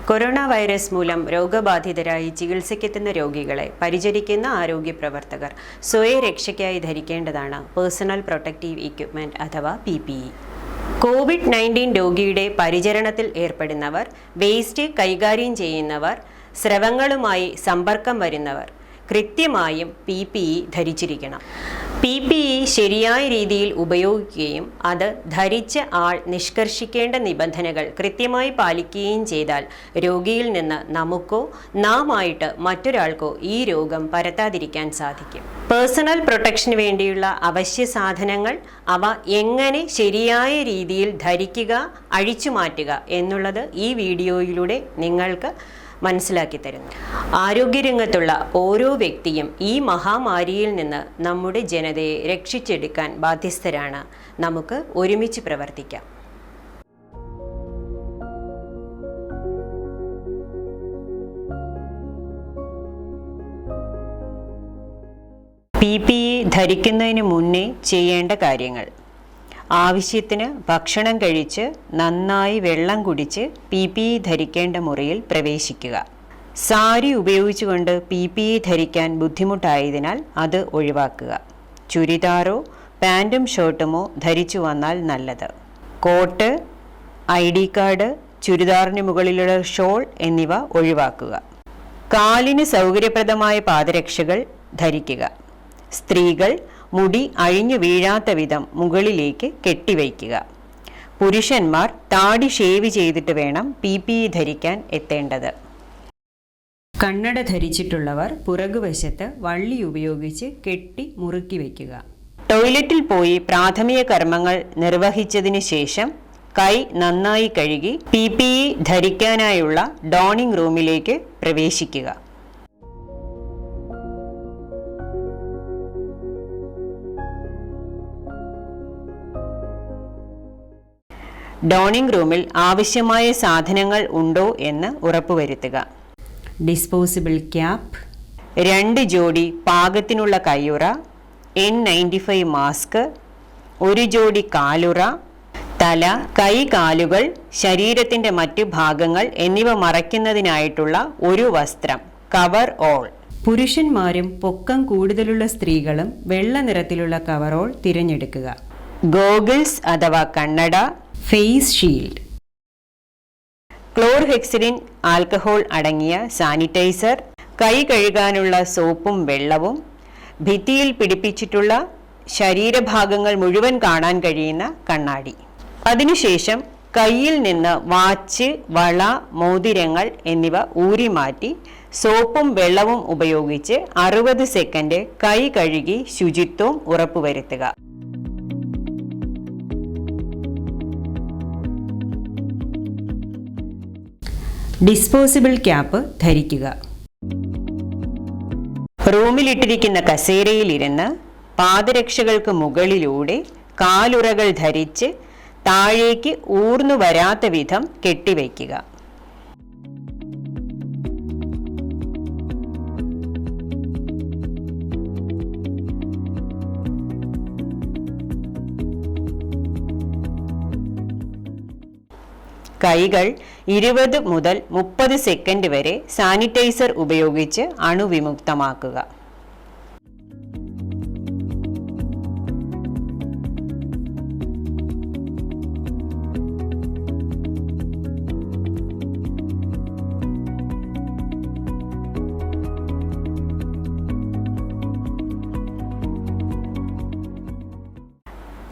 Corona virus മൂലം രോഗബാധിതരായി ചികിത്സയ്ക്കെത്തുന്ന രോഗികളെ പരിചരിക്കുന്ന ആരോഗ്യ പ്രവർത്തകർ സ്വയരക്ഷയ്ക്കായി ധരിക്കേണ്ടതാണ് പേഴ്സണൽ പ്രൊട്ടക്റ്റീവ് ഇക്വിപ്മെന്റ് അഥവാ PPE. COVID-19 രോഗിയുടെ പരിചരണത്തിൽ ഏർപ്പെടുന്നവർ, വേസ്റ്റ് കൈകാര്യം ചെയ്യുന്നവർ, സ്രവങ്ങളുമായി സമ്പർക്കം വരുന്നവർ കൃത്യമായും PPE ധരിച്ചിരിക്കണം. PPE ശരിയായ രീതിയിൽ ഉപയോഗിക്കുകയും അത് ധരിച്ച ആൾ നിഷ്കർഷിക്കേണ്ട നിബന്ധനകൾ കൃത്യമായി പാലിക്കുകയും ചെയ്താൽ രോഗിയിൽ നിന്ന് നമുക്കോ നാമായിട്ട് മറ്റൊരാൾക്കോ ഈ രോഗം പരത്താതിരിക്കാൻ സാധിക്കും. പേഴ്സണൽ പ്രൊട്ടക്ഷന് വേണ്ടിയുള്ള അവശ്യ സാധനങ്ങൾ, അവ എങ്ങനെ ശരിയായ രീതിയിൽ ധരിക്കുക, അഴിച്ചുമാറ്റുക എന്നുള്ളത് ഈ വീഡിയോയിലൂടെ നിങ്ങൾക്ക് മനസ്സിലാക്കി തരുന്നു. ആരോഗ്യരംഗത്തുള്ള ഓരോ വ്യക്തിയും ഈ മഹാമാരിയിൽ നിന്ന് നമ്മുടെ ജനതയെ രക്ഷിച്ചെടുക്കാൻ ബാധ്യസ്ഥരാണ്. നമുക്ക് ഒരുമിച്ച് പ്രവർത്തിക്കാം. PPE ധരിക്കുന്നതിന് മുന്നേ ചെയ്യേണ്ട കാര്യങ്ങൾ: ആവശ്യത്തിന് ഭക്ഷണം കഴിച്ച് നന്നായി വെള്ളം കുടിച്ച് PPE ധരിക്കേണ്ട മുറിയിൽ പ്രവേശിക്കുക. സാരി ഉപയോഗിച്ചുകൊണ്ട് PPE ധരിക്കാൻ ബുദ്ധിമുട്ടായതിനാൽ അത് ഒഴിവാക്കുക. ചുരിദാറോ പാൻറ്റും ഷർട്ടുമോ ധരിച്ചു വന്നാൽ നല്ലത്. കോട്ട്, ID കാർഡ്, ചുരിദാറിന് മുകളിലുള്ള ഷോൾ എന്നിവ ഒഴിവാക്കുക. കാലിന് സൗകര്യപ്രദമായ പാദരക്ഷകൾ ധരിക്കുക. സ്ത്രീകൾ മുടി അഴിഞ്ഞു വീഴാത്ത വിധം മുകളിലേക്ക് കെട്ടിവയ്ക്കുക. പുരുഷന്മാർ താടി ഷേവ് ചെയ്തിട്ട് വേണം PPE ധരിക്കാൻ എത്തേണ്ടത്. കണ്ണട ധരിച്ചിട്ടുള്ളവർ പുറകുവശത്ത് വള്ളി ഉപയോഗിച്ച് കെട്ടി മുറുക്കി വയ്ക്കുക. ടോയ്ലറ്റിൽ പോയി പ്രാഥമിക കർമ്മങ്ങൾ നിർവഹിച്ചതിന് ശേഷം കൈ നന്നായി കഴുകി PPE ധരിക്കാനായുള്ള ഡോണിംഗ് റൂമിലേക്ക് പ്രവേശിക്കുക. ഡോണിംഗ് റൂമിൽ ആവശ്യമായ സാധനങ്ങൾ ഉണ്ടോ എന്ന് ഉറപ്പുവരുത്തുക. ഡിസ്പോസിബിൾ ക്യാപ്പ്, 2 ജോഡി പാകത്തിനുള്ള കയ്യുറ, N95 മാസ്ക്, 1 ജോഡി കാലുറ, തല, കൈ, കാലുകൾ, ശരീരത്തിൻ്റെ മറ്റു ഭാഗങ്ങൾ എന്നിവ മറയ്ക്കുന്നതിനായിട്ടുള്ള ഒരു വസ്ത്രം, കവർ ഓൾ. പുരുഷന്മാരും പൊക്കം കൂടുതലുള്ള സ്ത്രീകളും വെള്ള നിറത്തിലുള്ള കവറോൾ തിരഞ്ഞെടുക്കുക. ഗോഗിൾസ് അഥവാ കണ്ണട, ഫേസ് ഷീൽഡ്, ക്ലോർഹെക്സിഡിൻ ആൽക്കഹോൾ അടങ്ങിയ സാനിറ്റൈസർ, കൈ കഴുകാനുള്ള സോപ്പും വെള്ളവും, ഭിത്തിയിൽ പിടിപ്പിച്ചിട്ടുള്ള ശരീരഭാഗങ്ങൾ മുഴുവൻ കാണാൻ കഴിയുന്ന കണ്ണാടി. അതിനുശേഷം കയ്യിൽ നിന്ന് വാച്ച്, വള, മോതിരങ്ങൾ എന്നിവ ഊരിമാറ്റി സോപ്പും വെള്ളവും ഉപയോഗിച്ച് 60 സെക്കൻഡ് കൈ കഴുകി ശുചിത്വം ഉറപ്പുവരുത്തുക. ഡിസ്പോസിബിൾ ക്യാപ്പ് ധരിക്കുക. റൂമിലിട്ടിരിക്കുന്ന കസേരയിലിരുന്ന് പാദരക്ഷകൾക്ക് മുകളിലൂടെ കാലുറകൾ ധരിച്ച് താഴേക്ക് ഊർന്നു വരാത്ത വിധം കെട്ടിവയ്ക്കുക. കൈകൾ 20 മുതൽ 30 സെക്കൻഡ് വരെ സാനിറ്റൈസർ ഉപയോഗിച്ച് അണുവിമുക്തമാക്കുക.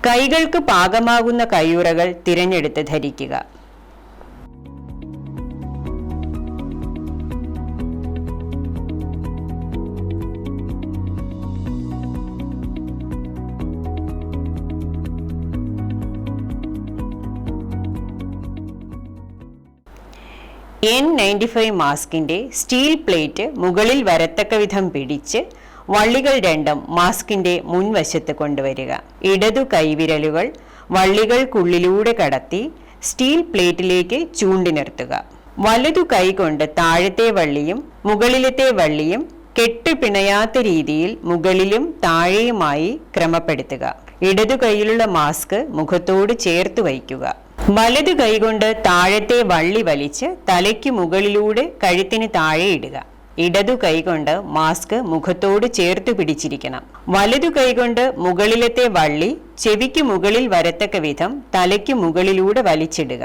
കൈകൾക്ക് പാകമാകുന്ന കയ്യുറകൾ തിരഞ്ഞെടുത്ത് ധരിക്കുക. N95 മാസ്കിന്റെ സ്റ്റീൽ പ്ലേറ്റ് മുകളിൽ വരത്തക്ക വിധം പിടിച്ച് വള്ളികൾ രണ്ടും മാസ്കിന്റെ മുൻവശത്ത് കൊണ്ടുവരിക. ഇടതു കൈവിരലുകൾ വള്ളികൾക്കുള്ളിലൂടെ കടത്തി സ്റ്റീൽ പ്ലേറ്റിലേക്ക് ചൂണ്ടി നിർത്തുക. വലതു കൈ കൊണ്ട് താഴത്തെ വള്ളിയും മുകളിലത്തെ വള്ളിയും കെട്ടുപിണയാത്ത രീതിയിൽ മുകളിലും താഴെയുമായി ക്രമപ്പെടുത്തുക. ഇടതു കൈയിലുള്ള മാസ്ക് മുഖത്തോട് ചേർത്ത് വയ്ക്കുക. വലതു കൈകൊണ്ട് താഴത്തെ വള്ളി വലിച്ച് തലയ്ക്ക് മുകളിലൂടെ കഴുത്തിന് താഴെ ഇടുക. ഇടതു കൈകൊണ്ട് മാസ്ക് മുഖത്തോട് ചേർത്ത് പിടിച്ചിരിക്കണം. വലതു കൈകൊണ്ട് മുകളിലത്തെ വള്ളി ചെവിക്ക് മുകളിൽ വരത്തക്ക വിധം തലയ്ക്ക് മുകളിലൂടെ വലിച്ചിടുക.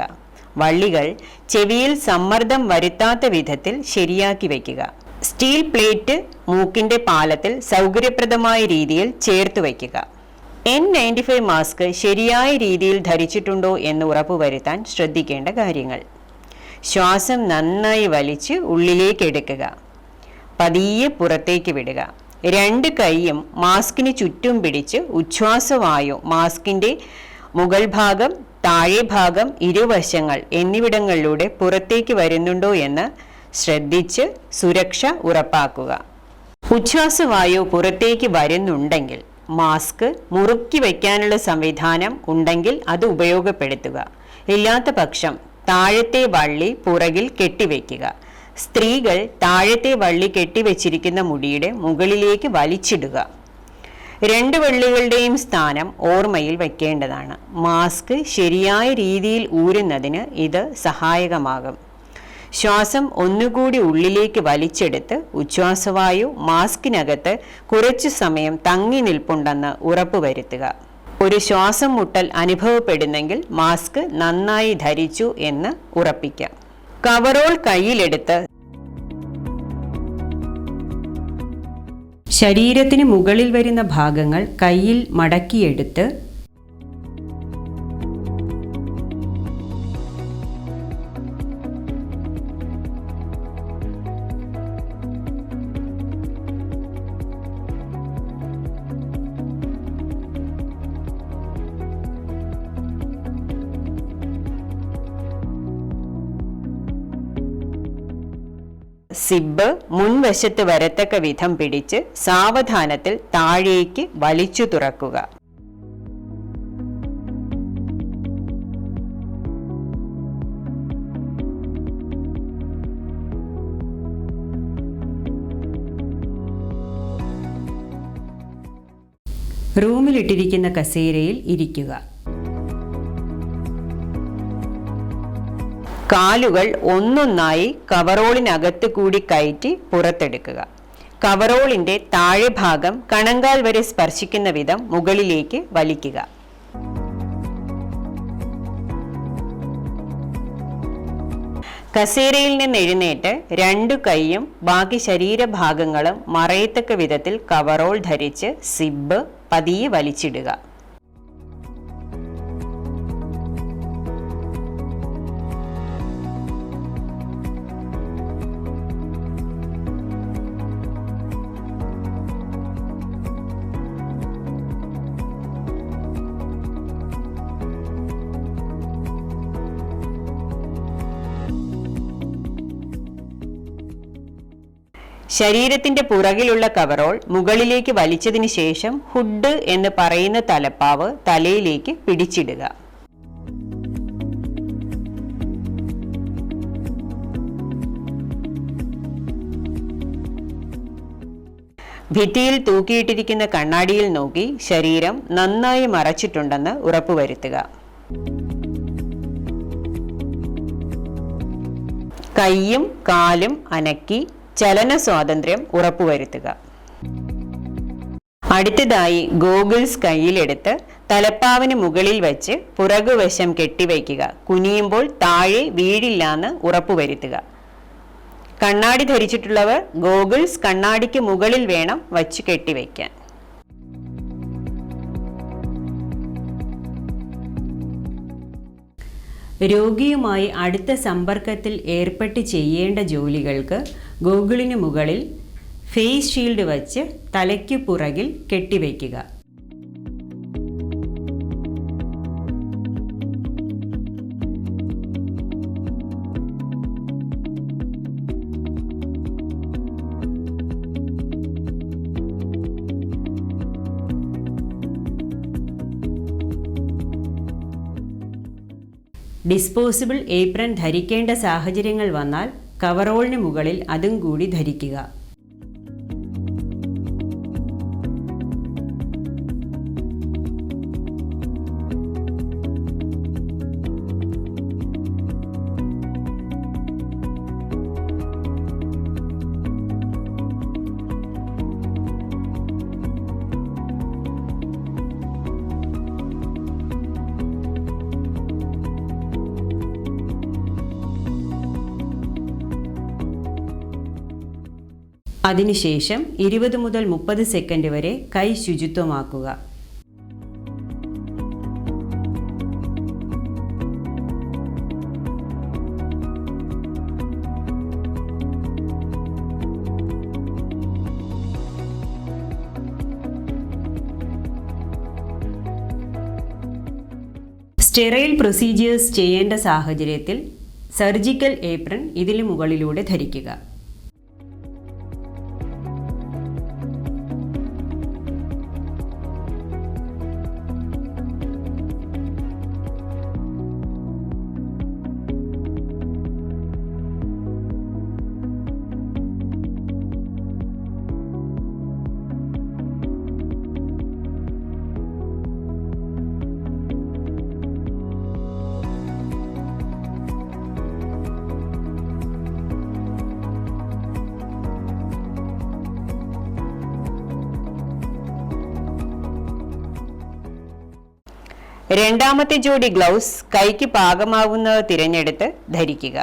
വള്ളികൾ ചെവിയിൽ സമ്മർദ്ദം വരുത്താത്ത വിധത്തിൽ ശരിയാക്കി വയ്ക്കുക. സ്റ്റീൽ പ്ലേറ്റ് മൂക്കിന്റെ പാലത്തിൽ സൗകര്യപ്രദമായ രീതിയിൽ ചേർത്ത് വയ്ക്കുക. N95 മാസ്ക് ശരിയായ രീതിയിൽ ധരിച്ചിട്ടുണ്ടോ എന്ന് ഉറപ്പുവരുത്താൻ ശ്രദ്ധിക്കേണ്ട കാര്യങ്ങൾ: ശ്വാസം നന്നായി വലിച്ച് ഉള്ളിലേക്ക് എടുക്കുക. പതിയെ പുറത്തേക്ക് വിടുക. രണ്ട് കൈയും മാസ്കിന് ചുറ്റും പിടിച്ച് ഉച്ഛ്വാസവായു മാസ്കിന്റെ മുകൾ ഭാഗം, താഴെ ഭാഗം, ഇരുവശങ്ങൾ എന്നിവിടങ്ങളിലൂടെ പുറത്തേക്ക് വരുന്നുണ്ടോ എന്ന് ശ്രദ്ധിച്ച് സുരക്ഷ ഉറപ്പാക്കുക. ഉച്ഛ്വാസവായു പുറത്തേക്ക് വരുന്നുണ്ടെങ്കിൽ മാസ്ക് മുറുക്കി വയ്ക്കാനുള്ള സംവിധാനം ഉണ്ടെങ്കിൽ അത് ഉപയോഗപ്പെടുത്തുക. ഇല്ലാത്ത പക്ഷം താഴത്തെ വള്ളി പുറകിൽ കെട്ടിവെക്കുക. സ്ത്രീകൾ താഴത്തെ വള്ളി കെട്ടിവെച്ചിരിക്കുന്ന മുടിയുടെ മുകളിലേക്ക് വലിച്ചിടുക. രണ്ട് വള്ളികളുടെയും സ്ഥാനം ഓർമ്മയിൽ വയ്ക്കേണ്ടതാണ്. മാസ്ക് ശരിയായ രീതിയിൽ ഊരുന്നതിന് ഇത് സഹായകമാകും. ശ്വാസം ഒന്നുകൂടി ഉള്ളിലേക്ക് വലിച്ചെടുത്ത് ഉച്ഛ്വാസവായു മാസ്കിനകത്ത് കുറച്ചു സമയം തങ്ങി നിൽപ്പുണ്ടെന്ന് ഉറപ്പുവരുത്തുക. ഒരു ശ്വാസം മുട്ടൽ അനുഭവപ്പെടുന്നെങ്കിൽ മാസ്ക് നന്നായി ധരിച്ചു എന്ന് ഉറപ്പിക്കാം. കവറോൾ കയ്യിലെടുത്ത് ശരീരത്തിന് മുകളിൽ വരുന്ന ഭാഗങ്ങൾ കയ്യിൽ മടക്കിയെടുത്ത് സിബ് മുൻവശത്ത് വരത്തക്ക വിധം പിടിച്ച് സാവധാനത്തിൽ താഴേക്ക് വലിച്ചു തുറക്കുക. റൂമിലിട്ടിരിക്കുന്ന കസേരയിൽ ഇരിക്കുക. കാലുകൾ ഒന്നൊന്നായി കവറോളിനകത്ത് കൂടി കയറ്റി പുറത്തെടുക്കുക. കവറോളിന്റെ താഴെ ഭാഗം കണങ്കാൽ വരെ സ്പർശിക്കുന്ന വിധം മുകളിലേക്ക് വലിക്കുക. കസേരയിൽ നിന്ന് എഴുന്നേറ്റ് രണ്ടു കൈയും ബാക്കി ശരീരഭാഗങ്ങളും മറയത്തക്ക വിധത്തിൽ കവറോൾ ധരിച്ച് സിബ് പതിയെ വലിച്ചിടുക. ശരീരത്തിന്റെ പുറകിലുള്ള കവറോൾ മുകളിലേക്ക് വലിച്ചതിന് ശേഷം ഹുഡ് എന്ന് പറയുന്ന തലപ്പാവ് തലയിലേക്ക് പിടിച്ചിടുക. ഭിത്തിയിൽ തൂക്കിയിട്ടിരിക്കുന്ന കണ്ണാടിയിൽ നോക്കി ശരീരം നന്നായി മറച്ചിട്ടുണ്ടെന്ന് ഉറപ്പുവരുത്തുക. കൈയും കാലും അനക്കി ചലന സ്വാതന്ത്ര്യം ഉറപ്പുവരുത്തുക. അടുത്തതായി ഗോഗിൾസ് കയ്യിലെടുത്ത് തലപ്പാവിന് മുകളിൽ വെച്ച് പുറകുവശം കെട്ടിവയ്ക്കുക. കുനിയുമ്പോൾ താഴെ വീഴില്ലാന്ന് ഉറപ്പുവരുത്തുക. കണ്ണാടി ധരിച്ചിട്ടുള്ളവർ ഗോഗിൾസ് കണ്ണാടിക്ക് മുകളിൽ വേണം വച്ച് കെട്ടിവയ്ക്കാൻ. രോഗിയുമായി അടുത്ത സമ്പർക്കത്തിൽ ഏർപ്പെട്ട് ചെയ്യേണ്ട ജോലികൾക്ക് ഗോഗിളിന് മുകളിൽ ഫേസ് ഷീൽഡ് വച്ച് തലയ്ക്ക് പുറകിൽ കെട്ടിവയ്ക്കുക. ഡിസ്പോസിബിൾ ഏപ്രൺ ധരിക്കേണ്ട സാഹചര്യങ്ങൾ വന്നാൽ കവറോളിന് മുകളിൽ അതും കൂടി ധരിക്കുക. അതിനുശേഷം 20 മുതൽ 30 സെക്കൻഡ് വരെ കൈ ശുചിത്വമാക്കുക. സ്റ്റെറൈൽ പ്രൊസീജിയേഴ്സ് ചെയ്യേണ്ട സാഹചര്യത്തിൽ സർജിക്കൽ ഏപ്രൺ ഇതിന് മുകളിലൂടെ ധരിക്കുക. രണ്ടാമത്തെ ജോഡി ഗ്ലൗസ് കൈക്ക് പാകമാവുന്നത് തിരഞ്ഞെടുത്ത് ധരിക്കുക.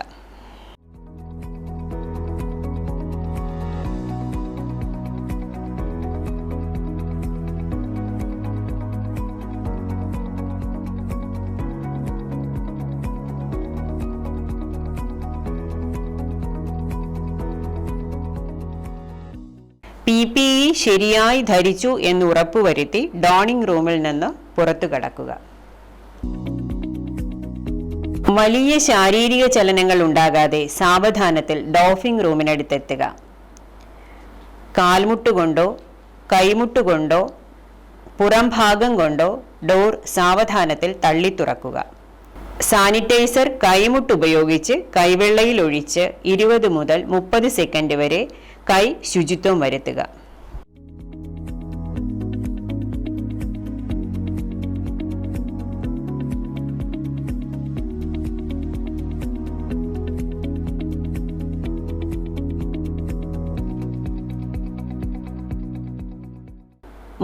PPE ശരിയായി ധരിച്ചു എന്ന് ഉറപ്പുവരുത്തി ഡോണിംഗ് റൂമിൽ നിന്ന് പുറത്തു കടക്കുക. വലിയ ശാരീരിക ചലനങ്ങൾ ഉണ്ടാകാതെ സാവധാനത്തിൽ ഡോഫിംഗ് റൂമിനടുത്തെത്തുക. കാൽമുട്ടുകൊണ്ടോ കൈമുട്ടുകൊണ്ടോ പുറം ഭാഗം കൊണ്ടോ ഡോർ സാവധാനത്തിൽ തള്ളി തുറക്കുക. സാനിറ്റൈസർ കൈമുട്ടുപയോഗിച്ച് കൈവെള്ളയിൽ ഒഴിച്ച് 20 മുതൽ 30 സെക്കൻഡ് വരെ കൈ ശുചിത്വം വരുത്തുക.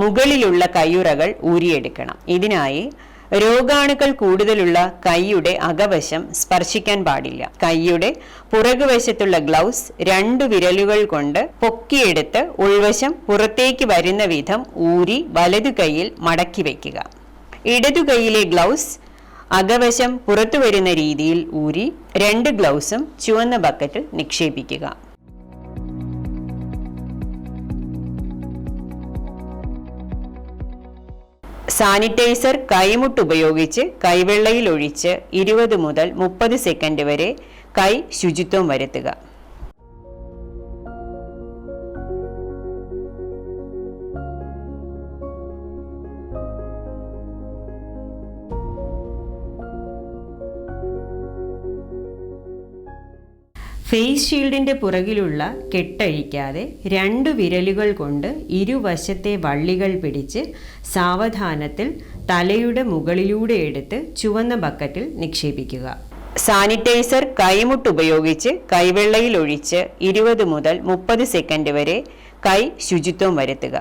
മുകളിലുള്ള കയ്യുറകൾ ഊരിയെടുക്കണം. ഇതിനായി രോഗാണുക്കൾ കൂടുതലുള്ള കൈയുടെ അകവശം സ്പർശിക്കാൻ പാടില്ല. കൈയുടെ പുറകുവശത്തുള്ള ഗ്ലൗസ് 2 വിരലുകൾ കൊണ്ട് പൊക്കിയെടുത്ത് ഉൾവശം പുറത്തേക്ക് വരുന്ന വിധം ഊരി വലതു കൈയിൽ മടക്കി വയ്ക്കുക. ഇടതു കൈയിലെ ഗ്ലൗസ് അകവശം പുറത്തു വരുന്ന രീതിയിൽ ഊരി 2 ഗ്ലൗസും ചുവന്ന ബക്കറ്റിൽ നിക്ഷേപിക്കുക. സാനിറ്റൈസർ കൈമുട്ടുപയോഗിച്ച് കൈവെള്ളയിൽ ഒഴിച്ച് 20 മുതൽ 30 സെക്കൻഡ് വരെ കൈ ശുചിത്വം വരുത്തുക. ഫേസ് ഷീൽഡിൻ്റെ പുറകിലുള്ള കെട്ടഴിക്കാതെ 2 വിരലുകൾ കൊണ്ട് ഇരുവശത്തെ വള്ളികൾ പിടിച്ച് സാവധാനത്തിൽ തലയുടെ മുകളിലൂടെ എടുത്ത് ചുവന്ന ബക്കറ്റിൽ നിക്ഷേപിക്കുക. സാനിറ്റൈസർ കൈമുട്ടുപയോഗിച്ച് കൈവെള്ളയിൽ ഒഴിച്ച് 20 മുതൽ 30 സെക്കൻഡ് വരെ കൈ ശുചിത്വം വരുത്തുക.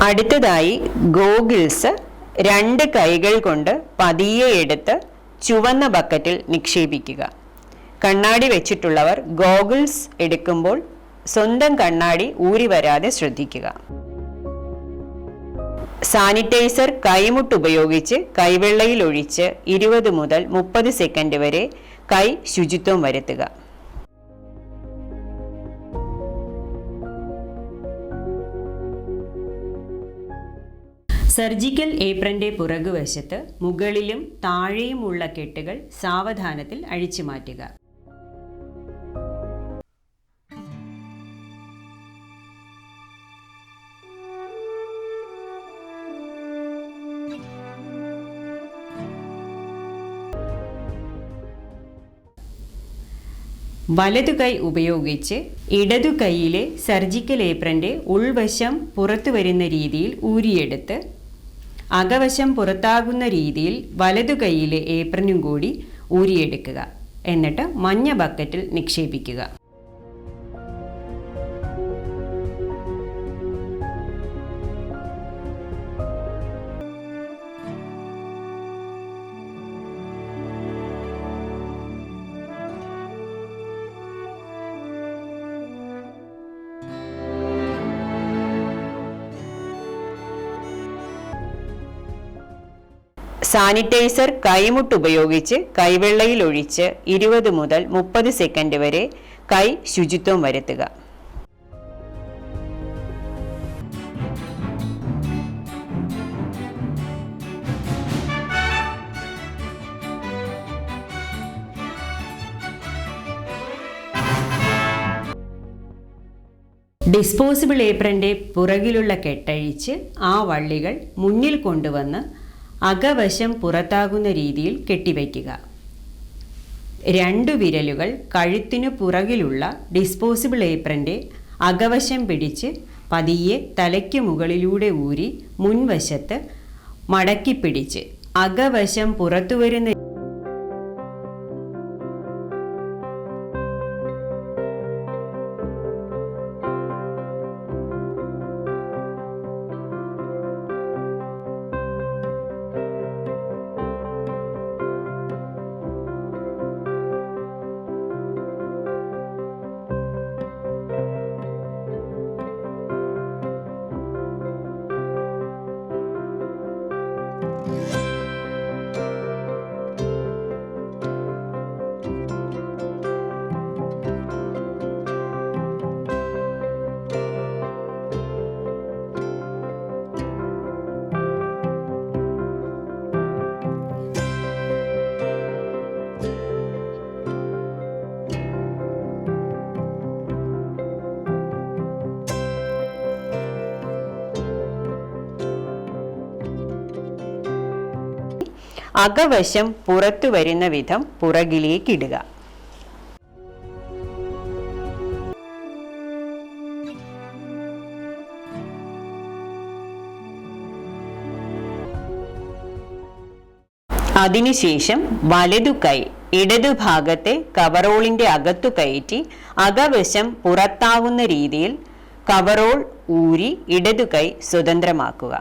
അടുത്തതായി ഗോഗിൾസ് 2 കൈകൾ കൊണ്ട് പതിയെ എടുത്ത് ചുവന്ന ബക്കറ്റിൽ നിക്ഷേപിക്കുക. കണ്ണാടി വെച്ചിട്ടുള്ളവർ ഗോഗിൾസ് എടുക്കുമ്പോൾ സ്വന്തം കണ്ണാടി ഊരി വരാതെ ശ്രദ്ധിക്കുക. സാനിറ്റൈസർ കൈമുട്ടുപയോഗിച്ച് കൈവെള്ളയിൽ ഒഴിച്ച് 20 മുതൽ 30 സെക്കൻഡ് വരെ കൈ ശുചിത്വം വരുത്തുക. സർജിക്കൽ ഏപ്രന്റെ പുറകുവശത്ത് മുകളിലും താഴെയുമുള്ള കെട്ടുകൾ സാവധാനത്തിൽ അഴിച്ചു മാറ്റുക. വലതു കൈ ഉപയോഗിച്ച് ഇടതു കൈയിലെ സർജിക്കൽ ഏപ്രന്റെ ഉൾവശം പുറത്തു വരുന്ന രീതിയിൽ ഊരിയെടുത്ത് അകവശം പുറത്താകുന്ന രീതിയിൽ വലതു കൈയിലെ ഏപ്രനും കൂടി ഊരിയെടുക്കുക. എന്നിട്ട് മഞ്ഞ ബക്കറ്റിൽ നിക്ഷേപിക്കുക. സാനിറ്റൈസർ കൈമുട്ട് ഉപയോഗിച്ച് കൈവെള്ളയിൽ ഒഴിച്ച് 20 മുതൽ 30 സെക്കൻഡ് വരെ കൈ ശുചിത്വം വരുത്തുക. ഡിസ്പോസിബിൾ ഏപ്രൻ്റെ പുറകിലുള്ള കെട്ടഴിച്ച് ആ വള്ളികൾ മുന്നിൽ കൊണ്ടുവന്ന് അകവശം പുറത്താകുന്ന രീതിയിൽ കെട്ടിവയ്ക്കുക. 2 വിരലുകൾ കഴുത്തിനു പുറകിലുള്ള ഡിസ്പോസിബിൾ ഏപ്രൻ്റെ അകവശം പിടിച്ച് പതിയെ തലയ്ക്ക് മുകളിലൂടെ ഊരി മുൻവശത്ത് മടക്കി പിടിച്ച് അകവശം പുറത്തു വരുന്ന അകവശം പുറത്തു വരുന്ന വിധം പുറകിലേക്കിടുക. അതിനുശേഷം വലതു കൈ ഇടതുഭാഗത്തെ കവറോളിന്റെ അകത്തു കയറ്റി അകവശം പുറത്താവുന്ന രീതിയിൽ കവറോൾ ഊരി ഇടതു കൈ സ്വതന്ത്രമാക്കുക.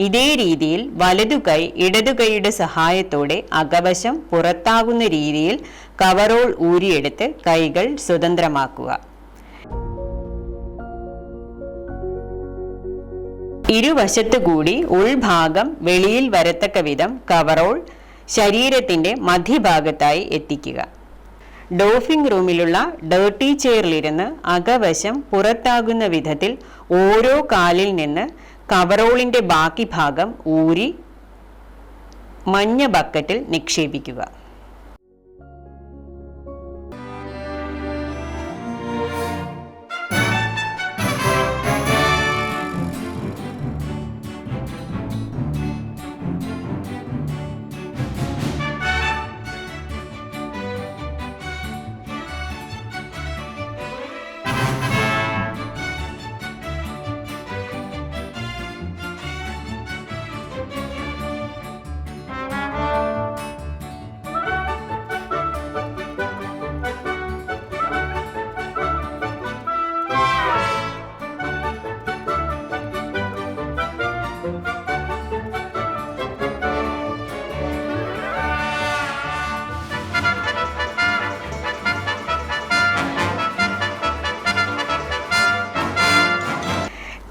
ഇതേ രീതിയിൽ വലതു കൈ ഇടതു കൈയുടെ സഹായത്തോടെ അകവശം പുറത്താകുന്ന രീതിയിൽ കവറോൾ ഊരിയെടുത്ത് കൈകൾ സ്വതന്ത്രമാക്കുക. ഇരുവശത്തു കൂടി ഉൾഭാഗം വെളിയിൽ വരത്തക്ക വിധം കവറോൾ ശരീരത്തിന്റെ മധ്യഭാഗത്തായി എത്തിക്കുക. ഡോഫിംഗ് റൂമിലുള്ള ഡേർട്ടി ചെയറിലിരുന്ന് അകവശം പുറത്താകുന്ന വിധത്തിൽ ഓരോ കാലിൽ നിന്ന് കവറോളിന്റെ ബാക്കി ഭാഗം ഊരി മഞ്ഞ ബക്കറ്റിൽ നിക്ഷേപിക്കുക.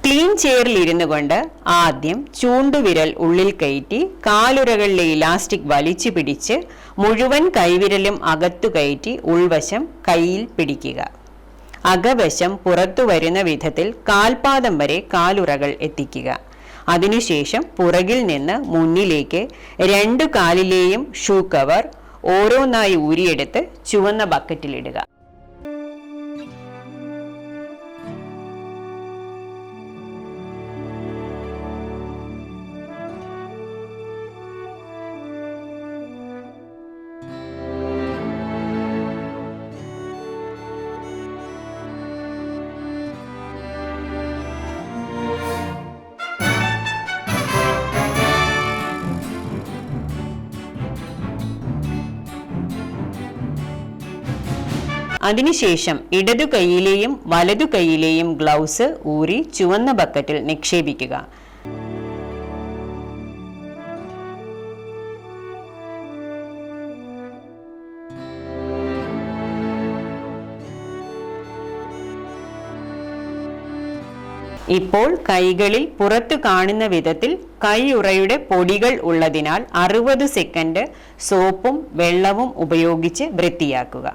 ക്ലീൻ ചെയറിൽ ഇരുന്നു കൊണ്ട് ആദ്യം ചൂണ്ടുവിരൽ ഉള്ളിൽ കയറ്റി കാലുറകളിലെ ഇലാസ്റ്റിക് വലിച്ചു പിടിച്ച് മുഴുവൻ കൈവിരലും അകത്തു കയറ്റി ഉൾവശം കൈയിൽ പിടിക്കുക. അകവശം പുറത്തു വരുന്ന വിധത്തിൽ കാൽപാദം വരെ കാലുറകൾ എത്തിക്കുക. അതിനുശേഷം പുറകിൽ നിന്ന് മുന്നിലേക്ക് 2 കാലിലെയും ഷൂ കവർ ഓരോന്നായി ഊരിയെടുത്ത് ചുവന്ന ബക്കറ്റിലിടുക. അതിനുശേഷം ഇടതു കൈയിലെയും വലതു കൈയിലെയും ഗ്ലൗസ് ഊരി ചുവന്ന ബക്കറ്റിൽ നിക്ഷേപിക്കുക. ഇപ്പോൾ കൈകളിൽ പുറത്തു കാണുന്ന വിധത്തിൽ കൈയുറയുടെ പൊടികൾ ഉള്ളതിനാൽ 60 സെക്കൻഡ് സോപ്പും വെള്ളവും ഉപയോഗിച്ച് വൃത്തിയാക്കുക.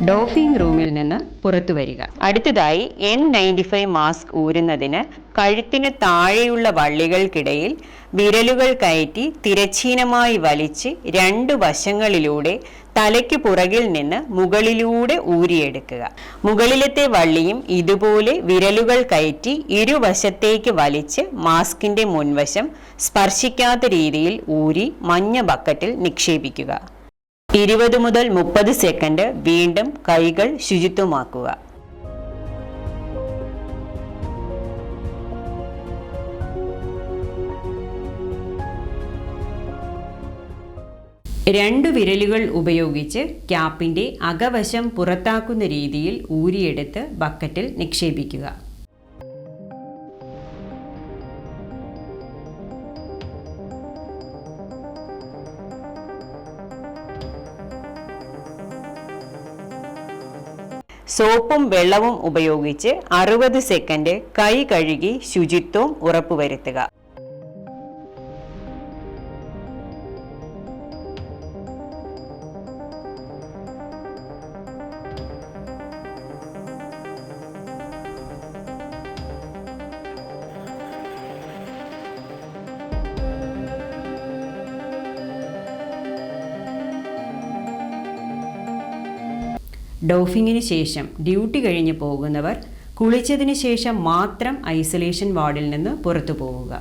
ഡോഫിംഗ് റൂമിൽ നിന്ന് പുറത്തു വരിക. അടുത്തതായി N95 മാസ്ക് ഊരുന്നതിന് കഴുത്തിന് താഴെയുള്ള വള്ളികൾക്കിടയിൽ വിരലുകൾ കയറ്റി തിരശ്ചീനമായി വലിച്ച് 2 വശങ്ങളിലൂടെ തലയ്ക്ക് പുറകിൽ നിന്ന് മുകളിലൂടെ ഊരിയെടുക്കുക. മുകളിലത്തെ വള്ളിയും ഇതുപോലെ വിരലുകൾ കയറ്റി ഇരുവശത്തേക്ക് വലിച്ച് മാസ്കിന്റെ മുൻവശം സ്പർശിക്കാത്ത രീതിയിൽ ഊരി മഞ്ഞ ബക്കറ്റിൽ നിക്ഷേപിക്കുക. 20 മുതൽ 30 സെക്കൻഡ് വീണ്ടും കൈകൾ ശുചിത്വമാക്കുക. രണ്ടു വിരലുകൾ ഉപയോഗിച്ച് ക്യാപ്പിന്റെ അകവശം പുറത്താക്കുന്ന രീതിയിൽ ഊരിയെടുത്ത് ബക്കറ്റിൽ നിക്ഷേപിക്കുക. സോപ്പും വെള്ളവും ഉപയോഗിച്ച് 60 സെക്കൻഡ് കൈ കഴുകി ശുചിത്വം ഉറപ്പുവരുത്തുക. ഡോഫിങ്ങിന് ശേഷം ഡ്യൂട്ടി കഴിഞ്ഞ് പോകുന്നവർ കുളിച്ചതിന് ശേഷം മാത്രം ഐസൊലേഷൻ വാർഡിൽ നിന്ന് പുറത്തു പോവുക.